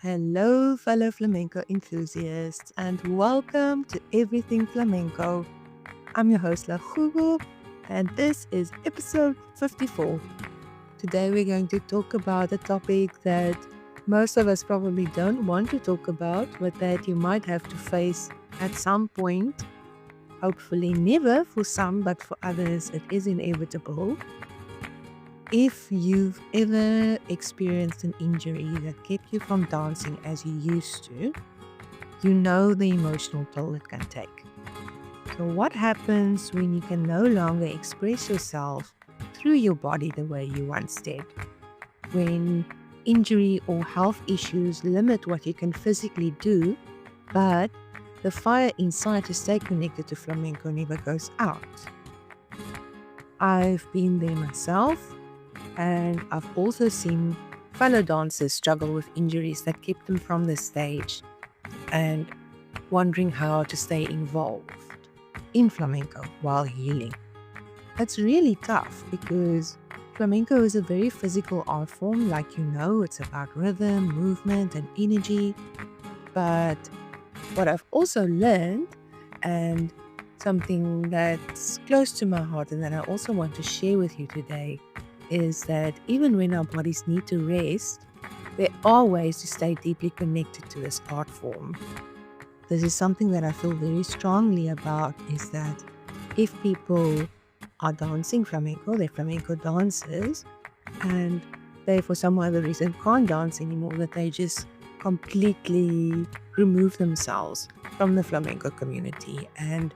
Hello, fellow flamenco enthusiasts, and welcome to Everything Flamenco. I'm your host, Jugo, and this is episode 54. Today, we're going to talk about a topic that most of us probably don't want to talk about, but that you might have to face at some point. Hopefully, never for some, but for others, it is inevitable. If you've ever experienced an injury that kept you from dancing as you used to, you know the emotional toll it can take. So, what happens when you can no longer express yourself through your body the way you once did? When injury or health issues limit what you can physically do, but the fire inside to stay connected to flamenco never goes out. I've been there myself. And I've also seen fellow dancers struggle with injuries that kept them from the stage and wondering how to stay involved in flamenco while healing. That's really tough because flamenco is a very physical art form. Like it's about rhythm, movement, and energy. But what I've also learned, and something that's close to my heart and that I also want to share with you today, is that even when our bodies need to rest, there are ways to stay deeply connected to this art form. This is something that I feel very strongly about, is that if people are dancing flamenco, they're flamenco dancers, and they for some other reason can't dance anymore, that they just completely remove themselves from the flamenco community. And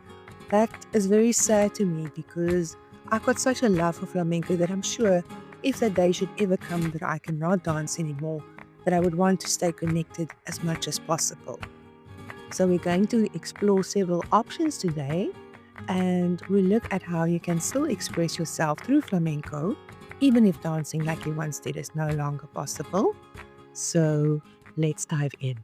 that is very sad to me because I've got such a love for flamenco that I'm sure if that day should ever come that I cannot dance anymore, that I would want to stay connected as much as possible. So we're going to explore several options today, and we'll look at how you can still express yourself through flamenco, even if dancing like you once did is no longer possible. So let's dive in.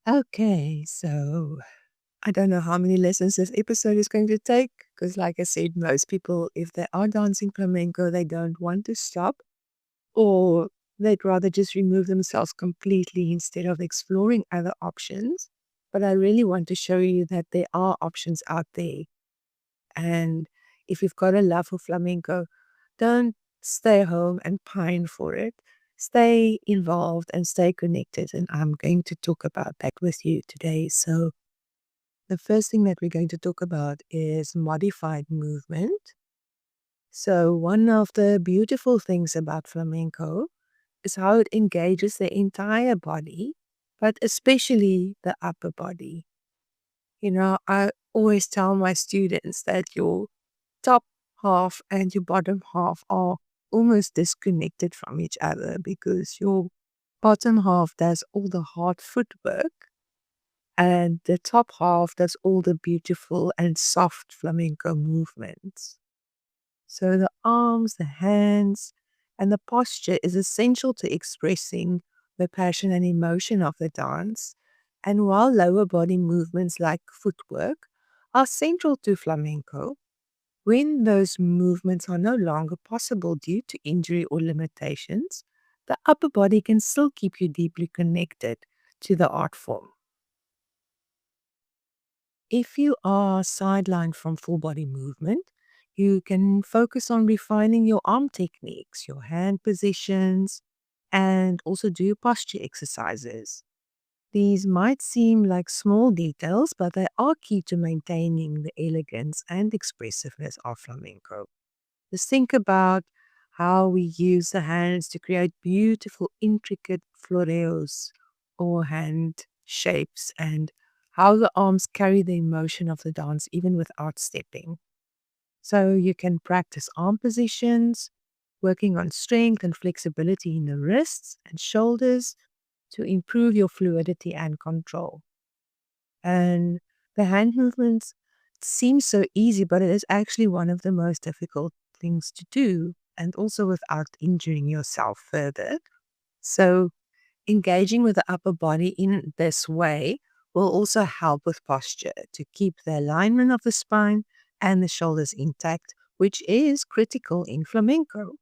Okay, so I don't know how many lessons this episode is going to take because, like I said, most people, if they are dancing flamenco, they don't want to stop, or they'd rather just remove themselves completely instead of exploring other options. But I really want to show you that there are options out there. And if you've got a love for flamenco, don't stay home and pine for it. Stay involved and stay connected. And I'm going to talk about that with you today. So the first thing that we're going to talk about is modified movement. So one of the beautiful things about flamenco is how it engages the entire body, but especially the upper body. I always tell my students that your top half and your bottom half are almost disconnected from each other because your bottom half does all the hard footwork and the top half does all the beautiful and soft flamenco movements. So the arms, the hands, and the posture is essential to expressing the passion and emotion of the dance. And while lower body movements like footwork are central to flamenco, when those movements are no longer possible due to injury or limitations, the upper body can still keep you deeply connected to the art form. If you are sidelined from full body movement, you can focus on refining your arm techniques, your hand positions, and also do posture exercises. These might seem like small details, but they are key to maintaining the elegance and expressiveness of flamenco. Just think about how we use the hands to create beautiful, intricate floreos or hand shapes, and how the arms carry the emotion of the dance even without stepping. So you can practice arm positions, working on strength and flexibility in the wrists and shoulders to improve your fluidity and control. And the hand movements seem so easy, but it is actually one of the most difficult things to do, and also without injuring yourself further. So engaging with the upper body in this way will also help with posture to keep the alignment of the spine and the shoulders intact, which is critical in flamenco.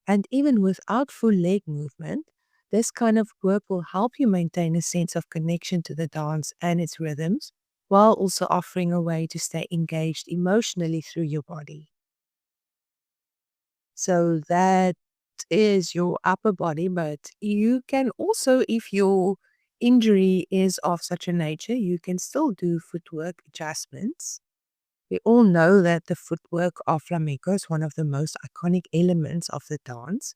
And even without full leg movement, this kind of work will help you maintain a sense of connection to the dance and its rhythms, while also offering a way to stay engaged emotionally through your body. So that is your upper body, but you can also, if your injury is of such a nature, you can still do footwork adjustments. We all know that the footwork of flamenco is one of the most iconic elements of the dance.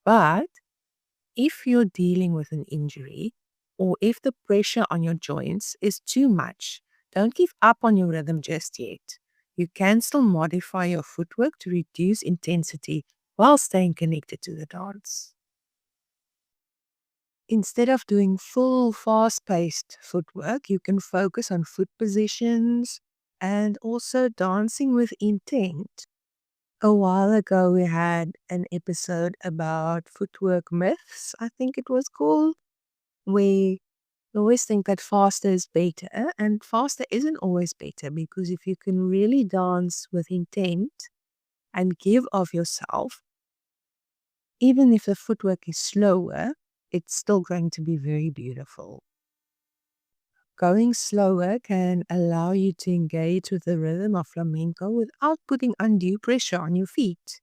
But if you're dealing with an injury, or if the pressure on your joints is too much, don't give up on your rhythm just yet. You can still modify your footwork to reduce intensity while staying connected to the dance. Instead of doing full fast paced footwork, you can focus on foot positions and also dancing with intent. A while ago, we had an episode about footwork myths, I think it was called. We always think that faster is better, and faster isn't always better because if you can really dance with intent and give of yourself, even if the footwork is slower, it's still going to be very beautiful. Going slower can allow you to engage with the rhythm of flamenco without putting undue pressure on your feet.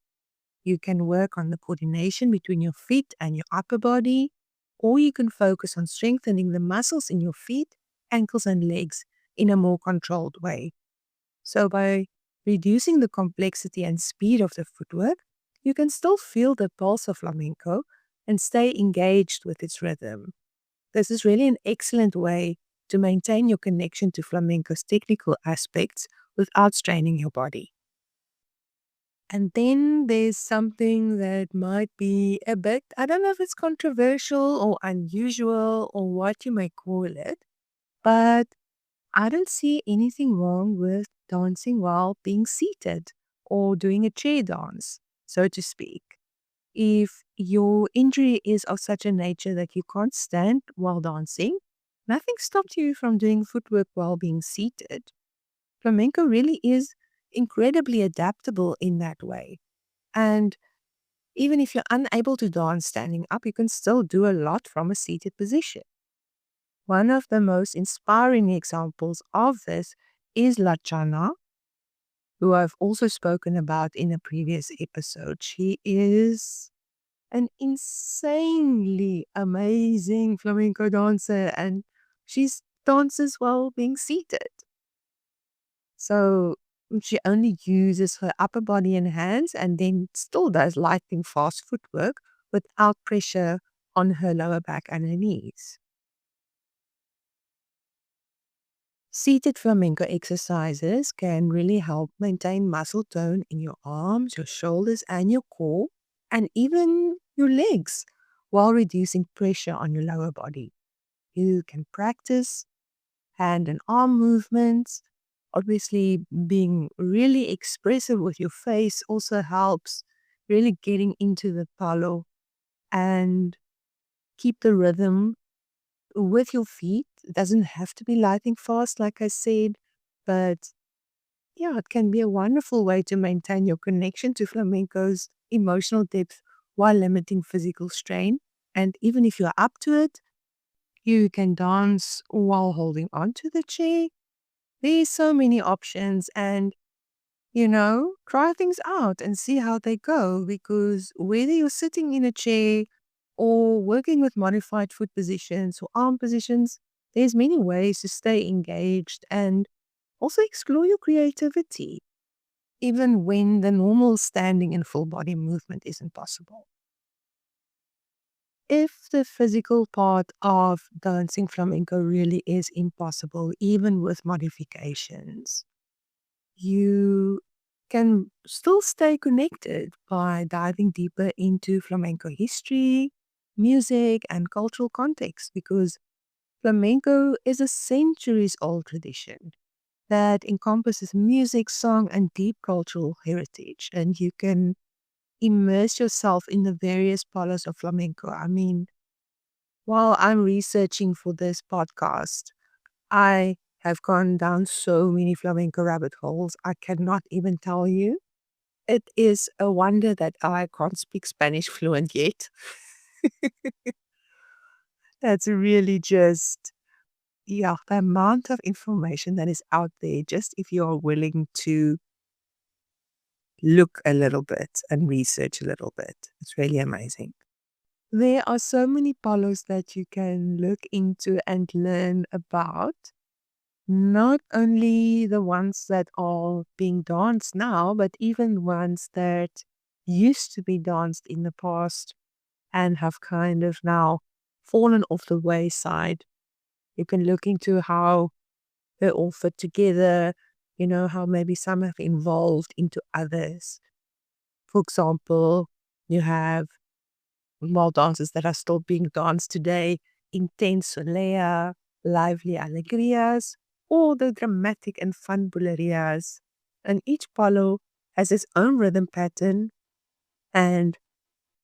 You can work on the coordination between your feet and your upper body, or you can focus on strengthening the muscles in your feet, ankles, and legs in a more controlled way. So, by reducing the complexity and speed of the footwork, you can still feel the pulse of flamenco and stay engaged with its rhythm. This is really an excellent way to maintain your connection to flamenco's technical aspects without straining your body. And then there's something that might be a bit, I don't know if it's controversial or unusual or what you may call it, but I don't see anything wrong with dancing while being seated or doing a chair dance, so to speak. If your injury is of such a nature that you can't stand while dancing, nothing stops you from doing footwork while being seated. Flamenco really is incredibly adaptable in that way. And even if you're unable to dance standing up, you can still do a lot from a seated position. One of the most inspiring examples of this is La Chana, who I've also spoken about in a previous episode. She is an insanely amazing flamenco dancer, and she's dances while being seated. So she only uses her upper body and hands and then still does lightning fast footwork without pressure on her lower back and her knees. Seated flamenco exercises can really help maintain muscle tone in your arms, your shoulders, and your core, and even your legs, while reducing pressure on your lower body. You can practice hand and arm movements. Obviously, being really expressive with your face also helps really getting into the palo and keep the rhythm with your feet. It doesn't have to be lightning fast, like I said, but yeah, it can be a wonderful way to maintain your connection to flamenco's emotional depth while limiting physical strain. And even if you're up to it, you can dance while holding onto the chair. There's so many options, and try things out and see how they go, because whether you're sitting in a chair or working with modified foot positions or arm positions, there's many ways to stay engaged and also explore your creativity, even when the normal standing and full body movement isn't possible. If the physical part of dancing flamenco really is impossible, even with modifications, you can still stay connected by diving deeper into flamenco history, music, and cultural context, because flamenco is a centuries old tradition that encompasses music, song, and deep cultural heritage. And you can immerse yourself in the various parts of flamenco. I mean, While I'm researching for this podcast, I have gone down so many flamenco rabbit holes. I cannot even tell you. It is a wonder that I can't speak Spanish fluent yet. That's really just, yeah, the amount of information that is out there, just if you are willing to look a little bit and research a little bit. It's really amazing. There are so many polos that you can look into and learn about. Not only the ones that are being danced now, but even ones that used to be danced in the past and have kind of now fallen off the wayside. You can look into how they all fit together, how maybe some have evolved into others. For example, you have male dances that are still being danced today, intense solea, lively alegrias, or the dramatic and fun bulerias. And each palo has its own rhythm pattern, and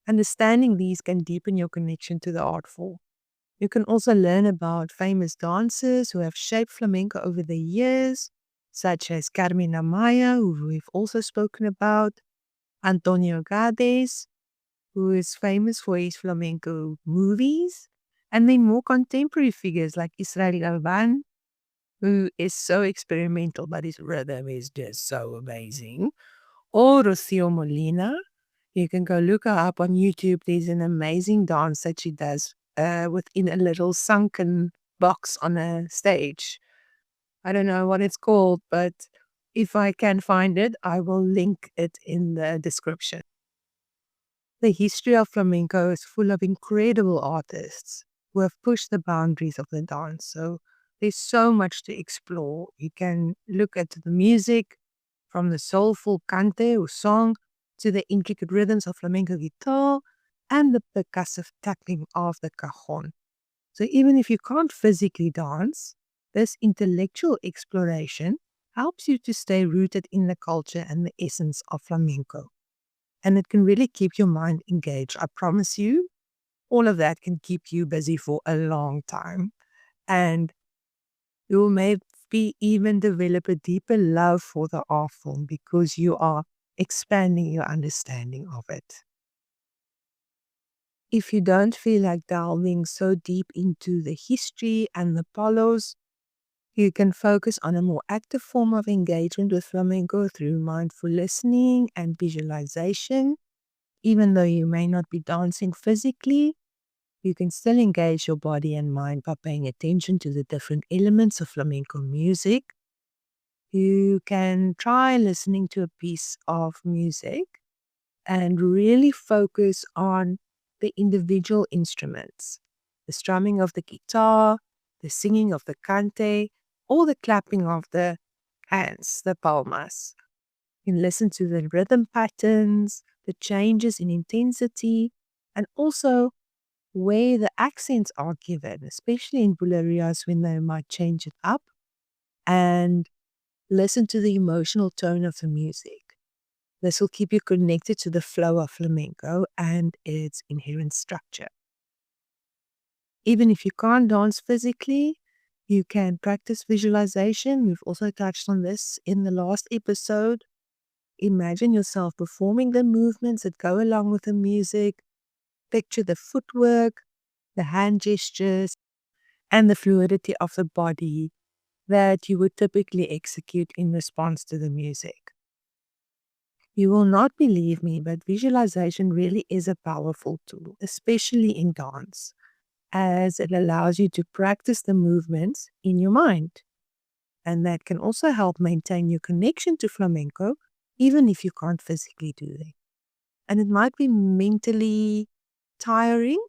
understanding these can deepen your connection to the art form. You can also learn about famous dancers who have shaped flamenco over the years, such as Carmen Amaya, who we've also spoken about, Antonio Gades, who is famous for his flamenco movies, and then more contemporary figures like Israel Galvan, who is so experimental, but his rhythm is just so amazing, or Rocio Molina. You can go look her up on YouTube. There's an amazing dance that she does within a little sunken box on a stage. I don't know what it's called, but if I can find it, I will link it in the description. The history of flamenco is full of incredible artists who have pushed the boundaries of the dance. So there's so much to explore. You can look at the music from the soulful cante or song to the intricate rhythms of flamenco guitar and the percussive tapping of the cajon. So even if you can't physically dance, this intellectual exploration helps you to stay rooted in the culture and the essence of flamenco. And it can really keep your mind engaged. I promise you, all of that can keep you busy for a long time. And you will maybe even develop a deeper love for the art form because you are expanding your understanding of it. If you don't feel like delving so deep into the history and the polos, you can focus on a more active form of engagement with flamenco through mindful listening and visualization. Even though you may not be dancing physically, you can still engage your body and mind by paying attention to the different elements of flamenco music. You can try listening to a piece of music and really focus on the individual instruments, the strumming of the guitar, the singing of the cante, or the clapping of the hands, the palmas. You can listen to the rhythm patterns, the changes in intensity, and also where the accents are given, especially in bulerias when they might change it up, and listen to the emotional tone of the music. This will keep you connected to the flow of flamenco and its inherent structure. Even if you can't dance physically, you can practice visualization. We've also touched on this in the last episode. Imagine yourself performing the movements that go along with the music. Picture the footwork, the hand gestures, and the fluidity of the body that you would typically execute in response to the music. You will not believe me, but visualization really is a powerful tool, especially in dance, as it allows you to practice the movements in your mind. And that can also help maintain your connection to flamenco, even if you can't physically do that. And it might be mentally tiring,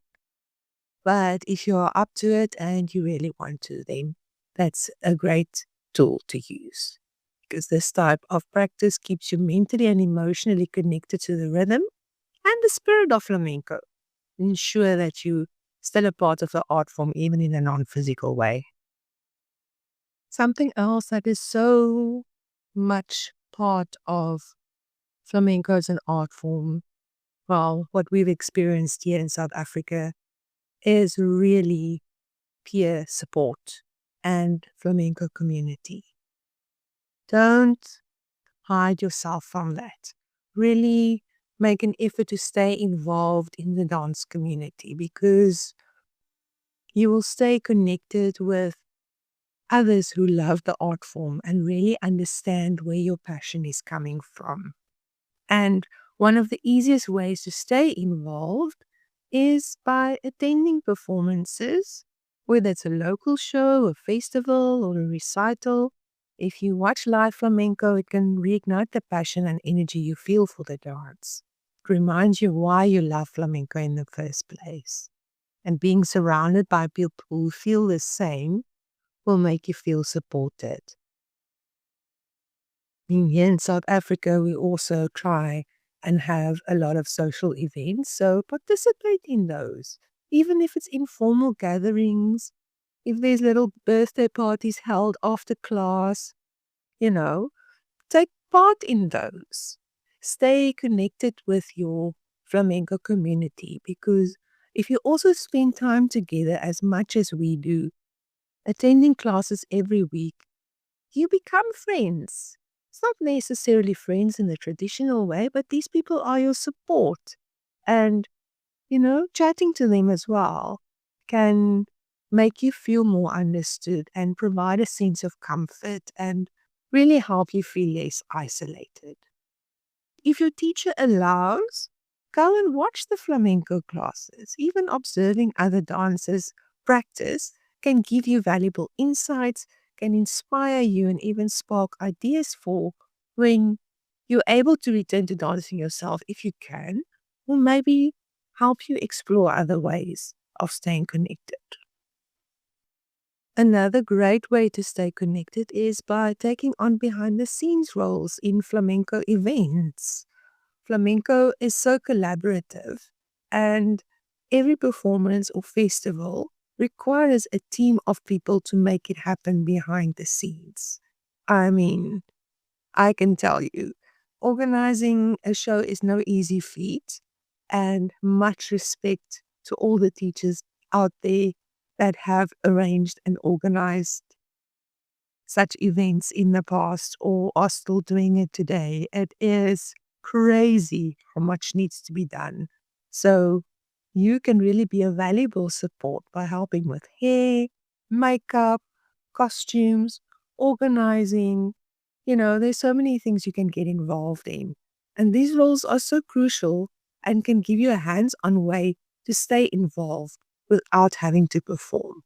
but if you are up to it and you really want to, then that's a great tool to use. Because this type of practice keeps you mentally and emotionally connected to the rhythm and the spirit of flamenco. Ensure that you still a part of the art form, even in a non-physical way. Something else that is so much part of flamenco as an art form, well, what we've experienced here in South Africa, is really peer support and flamenco community. Don't hide yourself from that. Really make an effort to stay involved in the dance community, because you will stay connected with others who love the art form and really understand where your passion is coming from. And one of the easiest ways to stay involved is by attending performances, whether it's a local show, a festival, or a recital. If you watch live flamenco, it can reignite the passion and energy you feel for the dance. It reminds you why you love flamenco in the first place. And being surrounded by people who feel the same will make you feel supported. Here in South Africa, we also try and have a lot of social events, so participate in those. Even if it's informal gatherings, if there's little birthday parties held after class, you know, take part in those. Stay connected with your flamenco community, because if you also spend time together as much as we do, attending classes every week, you become friends. It's not necessarily friends in the traditional way, but these people are your support. And, chatting to them as well can make you feel more understood and provide a sense of comfort and really help you feel less isolated. If your teacher allows, go and watch the flamenco classes. Even observing other dancers practice can give you valuable insights, can inspire you, and even spark ideas for when you're able to return to dancing yourself if you can, or maybe help you explore other ways of staying connected. Another great way to stay connected is by taking on behind the scenes roles in flamenco events. Flamenco is so collaborative, and every performance or festival requires a team of people to make it happen behind the scenes. I mean, I can tell you, organizing a show is no easy feat, and much respect to all the teachers out there that have arranged and organized such events in the past or are still doing it today. It is crazy how much needs to be done. So you can really be a valuable support by helping with hair, makeup, costumes, organizing. There's so many things you can get involved in. And these roles are so crucial and can give you a hands-on way to stay involved without having to perform.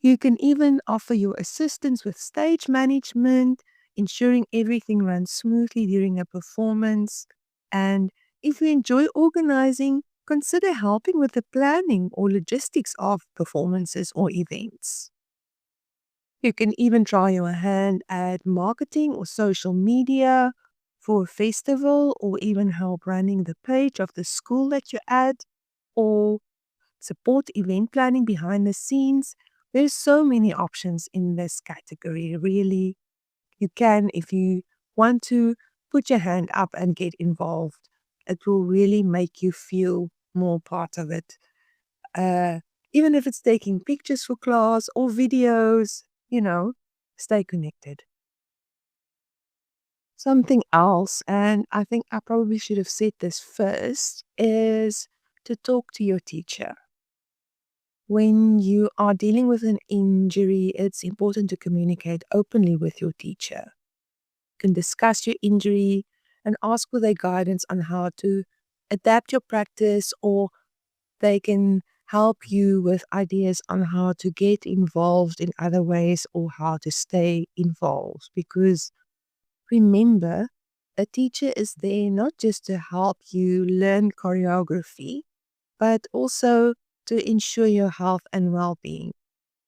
You can even offer your assistance with stage management, ensuring everything runs smoothly during a performance. And if you enjoy organizing, consider helping with the planning or logistics of performances or events. You can even try your hand at marketing or social media for a festival, or even help running the page of the school that you're at, or support event planning behind the scenes. There's so many options in this category. Really, you can, if you want to, put your hand up and get involved. It will really make you feel more part of it. Even if it's taking pictures for class or videos, stay connected. Something else, and I think I probably should have said this first, is to talk to your teacher. When you are dealing with an injury, it's important to communicate openly with your teacher. You can discuss your injury and ask for their guidance on how to adapt your practice, or they can help you with ideas on how to get involved in other ways or how to stay involved. Because remember, a teacher is there not just to help you learn choreography, but also to ensure your health and well-being.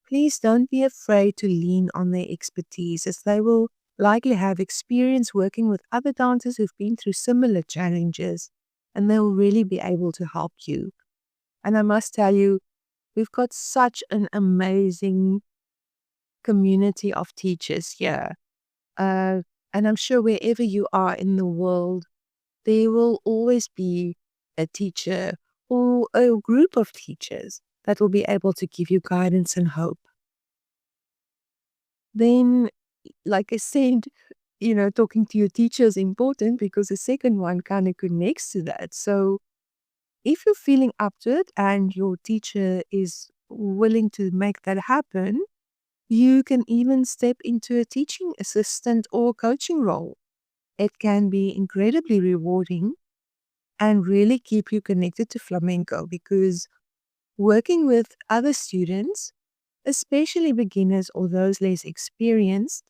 Please don't be afraid to lean on their expertise, as they will likely have experience working with other dancers who've been through similar challenges, and they will really be able to help you. And I must tell you, we've got such an amazing community of teachers here. And I'm sure wherever you are in the world, there will always be a teacher or a group of teachers that will be able to give you guidance and hope. Then, like I said, talking to your teacher is important because the second one kind of connects to that. So if you're feeling up to it and your teacher is willing to make that happen, you can even step into a teaching assistant or coaching role. It can be incredibly rewarding and really keep you connected to flamenco because working with other students, especially beginners or those less experienced,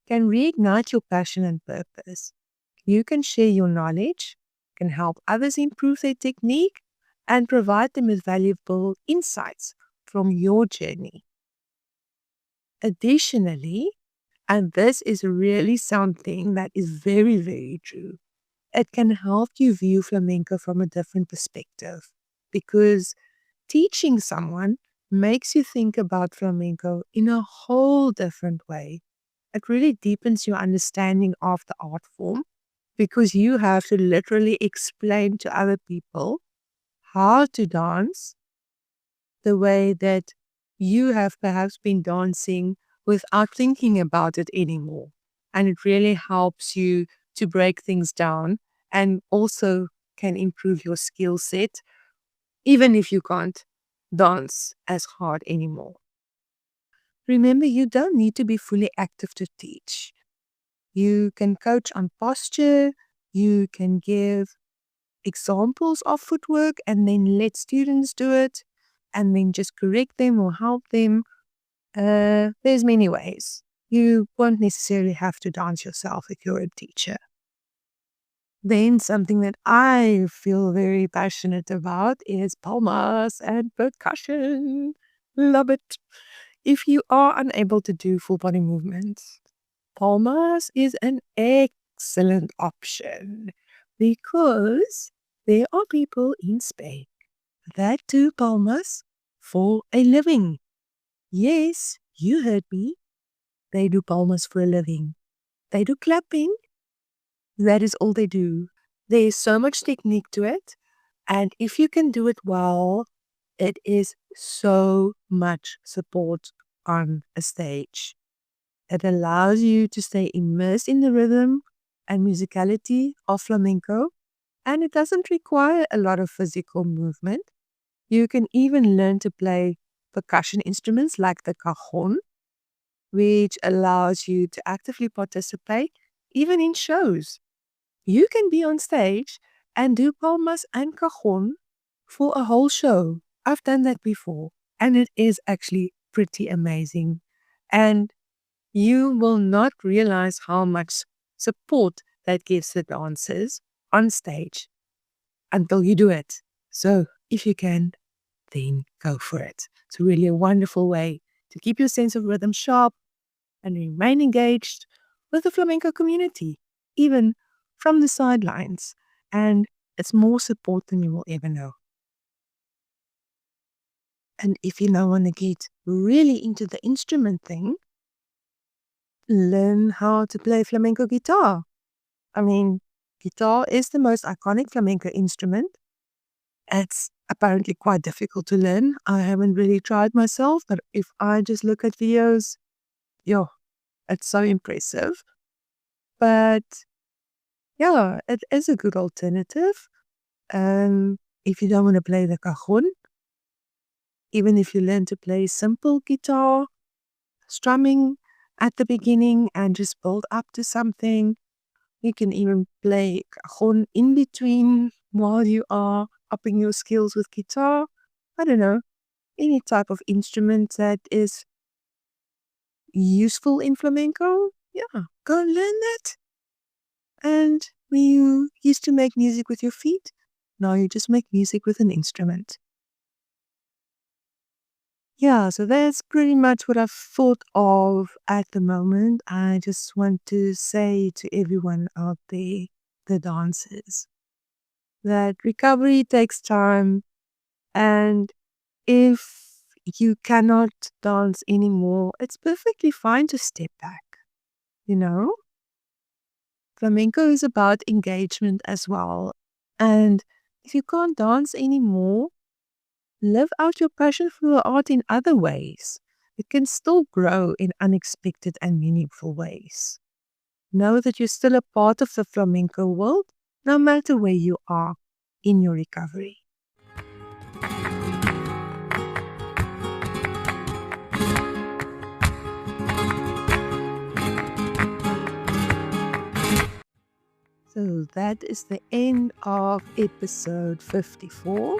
can reignite your passion and purpose. You can share your knowledge, can help others improve their technique, and provide them with valuable insights from your journey. Additionally, and this is really something that is very, very true, it can help you view flamenco from a different perspective because teaching someone makes you think about flamenco in a whole different way. It really deepens your understanding of the art form because you have to literally explain to other people how to dance the way that you have perhaps been dancing without thinking about it anymore. And it really helps you to break things down and also can improve your skill set, even if you can't dance as hard anymore. Remember, you don't need to be fully active to teach. You can coach on posture, you can give examples of footwork and then let students do it and then just correct them or help them. There's many ways. You won't necessarily have to dance yourself if you're a teacher. Then something that I feel very passionate about is palmas and percussion. Love it. If you are unable to do full body movements, palmas is an excellent option because there are people in Spain that do palmas for a living. Yes, you heard me. They do palmas for a living. They do clapping. That is all they do. There is so much technique to it. And if you can do it well, it is so much support on a stage. It allows you to stay immersed in the rhythm and musicality of flamenco, and it doesn't require a lot of physical movement. You can even learn to play percussion instruments like the cajon, which allows you to actively participate even in shows. You can be on stage and do palmas and cajon for a whole show. I've done that before, and it is actually pretty amazing. And you will not realize how much support that gives the dancers on stage until you do it. So if you can, then go for it. It's really a wonderful way to keep your sense of rhythm sharp and remain engaged with the flamenco community, even from the sidelines. And it's more support than you will ever know. And if you now want to get really into the instrument thing, learn how to play flamenco guitar. I mean, guitar is the most iconic flamenco instrument. It's apparently quite difficult to learn. I haven't really tried myself, but if I just look at videos, yeah, it's so impressive. But yeah, it is a good alternative. If you don't want to play the cajon, even if you learn to play simple guitar, strumming at the beginning and just build up to something, you can even play cajon in between while you are upping your skills with guitar. I don't know, any type of instrument that is useful in flamenco. Yeah, go and learn that. And when you used to make music with your feet, now you just make music with an instrument. Yeah, so that's pretty much what I've thought of at the moment. I just want to say to everyone out there, the dancers, that recovery takes time. And if you cannot dance anymore, it's perfectly fine to step back. You know, flamenco is about engagement as well. And If you can't dance anymore, live out your passion for the art in other ways. It can still grow in unexpected and meaningful ways. Know that you're still a part of the flamenco world, no matter where you are in your recovery. So that is the end of episode 54.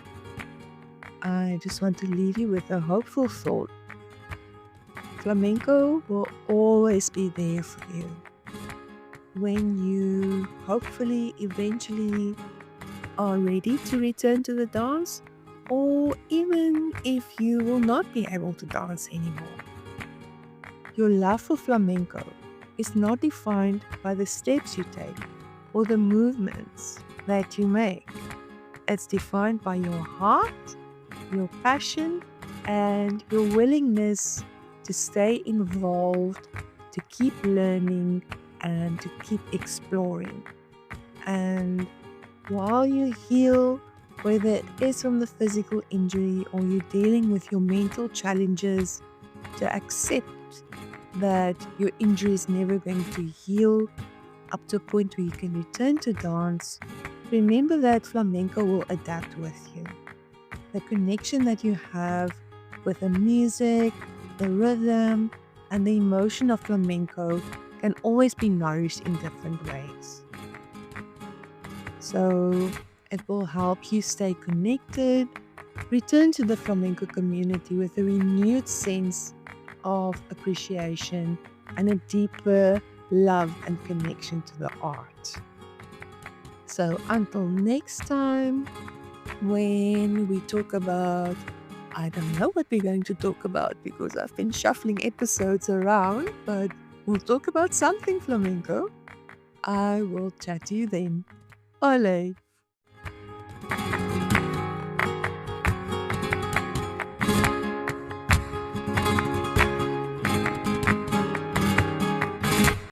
I just want to leave you with a hopeful thought. Flamenco will always be there for you. When you hopefully eventually are ready to return to the dance, or even if you will not be able to dance anymore. Your love for flamenco is not defined by the steps you take or the movements that you make. It's defined by your heart, your passion, and your willingness to to stay involved, to keep learning, and to keep exploring. And while you heal, whether it is from the physical injury or you're dealing with your mental challenges, to accept that your injury is never going to heal up to a point where you can return to dance, remember that flamenco will adapt with you. The connection that you have with the music, the rhythm, and the emotion of flamenco can always be nourished in different ways. So it will help you stay connected, return to the flamenco community with a renewed sense of appreciation and a deeper love and connection to the art. So until next time, when we talk about, I don't know what we're going to talk about because I've been shuffling episodes around, but we'll talk about something flamenco. I will chat to you then. Ole!